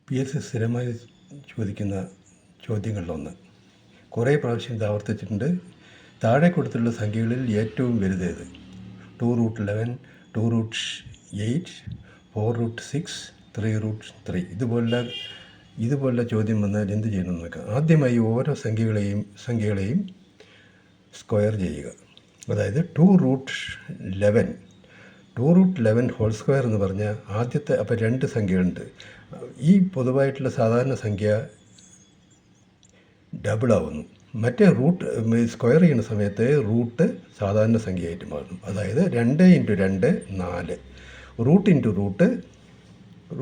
PS സ്ഥിരമായി ചോദിക്കുന്ന ചോദ്യങ്ങളിലൊന്ന്. കുറേ പ്രാവശ്യം ഇത് ആവർത്തിച്ചിട്ടുണ്ട്. താഴെ കൊടുത്തിട്ടുള്ള സംഖ്യകളിൽ ഏറ്റവും വലുതേത്? 2√11, 2√8, 4√6, 3√3. ഇതുപോലുള്ള ചോദ്യം വന്നാൽ എന്ത് ചെയ്യണമെന്ന് നോക്കാം. ആദ്യമായി ഓരോ സംഖ്യകളെയും സ്ക്വയർ ചെയ്യുക. അതായത് 2√11 ഹോൾ സ്ക്വയർ എന്ന് പറഞ്ഞാൽ ആദ്യത്തെ അപ്പോൾ രണ്ട് സംഖ്യകളുണ്ട്. ഈ പൊതുവായിട്ടുള്ള സാധാരണ സംഖ്യ ഡബിളാവുന്നു. മറ്റേ സ്ക്വയർ ചെയ്യുന്ന സമയത്ത് റൂട്ട് സാധാരണ സംഖ്യയായിട്ട് മാറുന്നു. അതായത് 2 × 2 4,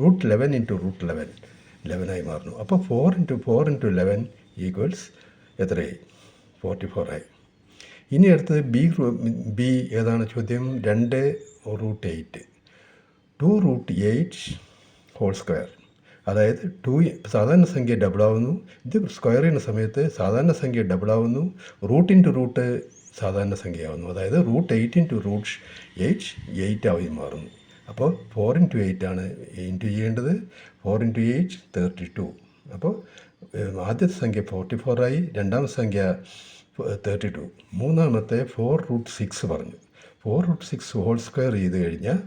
റൂട്ട് 11 11ആയി മാറുന്നു. അപ്പോൾ 4 × 4 × 11 ഈക്വൽസ് എത്രയായി? 44 ആയി. ഇനി അടുത്തത് ബി ഏതാണ് ചോദ്യം? 2√8, 2√8 ഹോൾ സ്ക്വയർ. അതായത് സാധാരണ സംഖ്യ ഡബിളാവുന്നു. ഇത് സ്ക്വയർ ചെയ്യുന്ന സമയത്ത് സാധാരണ സംഖ്യ ഡബിളാവുന്നു, റൂട്ട് സാധാരണ സംഖ്യയാവുന്നു. അതായത് √8 × √8 8 ആയി മാറുന്നു. അപ്പോൾ 4 × 8 ആണ് ഇൻറ്റു ചെയ്യേണ്ടത്. 4 × 8 32. അപ്പോൾ ആദ്യത്തെ സംഖ്യ 44 ആയി, രണ്ടാമത്തെ സംഖ്യ 32, മൂന്നാമത്തെ 4√6 പറഞ്ഞു. 4√6 ഹോൾ സ്ക്വയർ ചെയ്ത് കഴിഞ്ഞാൽ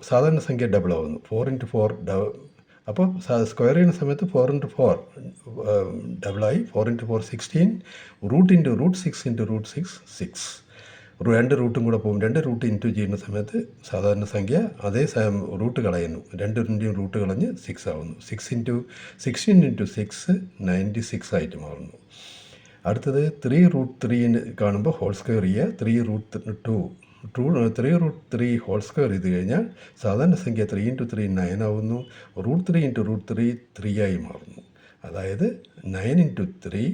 സാധാരണ സംഖ്യ ഡബിളാവുന്നു. 4 × 4 അപ്പോൾ സ്ക്വയർ ചെയ്യുന്ന സമയത്ത് 4 × 4 ഡബിളായി. 4 × 4 16, √6 × √6 6. രണ്ട് റൂട്ടും കൂടെ പോകും. രണ്ട് റൂട്ട് ഇൻറ്റു ചെയ്യുന്ന സമയത്ത് സാധാരണ സംഖ്യ അതേ റൂട്ട് കളയുന്നു. രണ്ടിൻ്റെയും റൂട്ട് കളഞ്ഞ് 6 ആവുന്നു. 16 × 6 96 ആയിട്ട് മാറുന്നു. അടുത്തത് 3√3 കാണുമ്പോൾ ഹോൾ സ്ക്വയർ ചെയ്യുക. 3√3 ഹോൾ സ്ക്വയർ ചെയ്ത് കഴിഞ്ഞാൽ സാധാരണ സംഖ്യ 3 × 3 9 ആവുന്നു. √3 × √3 3 ആയി മാറുന്നു. അതായത് 9 × 3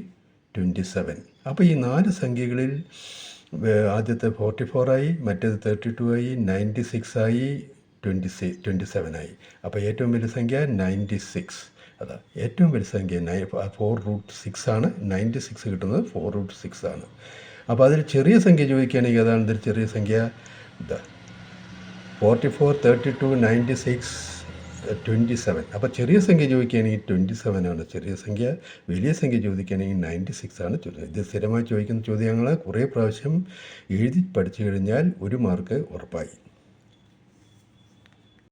27. അപ്പോൾ ഈ 4 സംഖ്യകളിൽ ആദ്യത്തെ 44 ആയി, മറ്റേത് 32 ആയി, 96 ആയി, 27 ആയി. അപ്പോൾ ഏറ്റവും വലിയ സംഖ്യ 96. അതാ ഏറ്റവും വലിയ സംഖ്യ 4√6 ആണ്. 96 കിട്ടുന്നത് 4√6 ആണ്. അപ്പോൾ അതിൽ ചെറിയ സംഖ്യ ചോദിക്കുകയാണെങ്കിൽ അതാണ് ഇതിൽ ചെറിയ സംഖ്യ. 44, 32, 96, 27. അപ്പോൾ ചെറിയ സംഖ്യ ചോദിക്കുകയാണെങ്കിൽ 27 ആണ് ചെറിയ സംഖ്യ. വലിയ സംഖ്യ ചോദിക്കുകയാണെങ്കിൽ 96 ആണ് ചോദ്യം. ഇത് സ്ഥിരമായി ചോദിക്കുന്ന ചോദ്യങ്ങൾ കുറേ പ്രാവശ്യം എഴുതി പഠിച്ചു കഴിഞ്ഞാൽ 1 മാർക്ക് ഉറപ്പായി.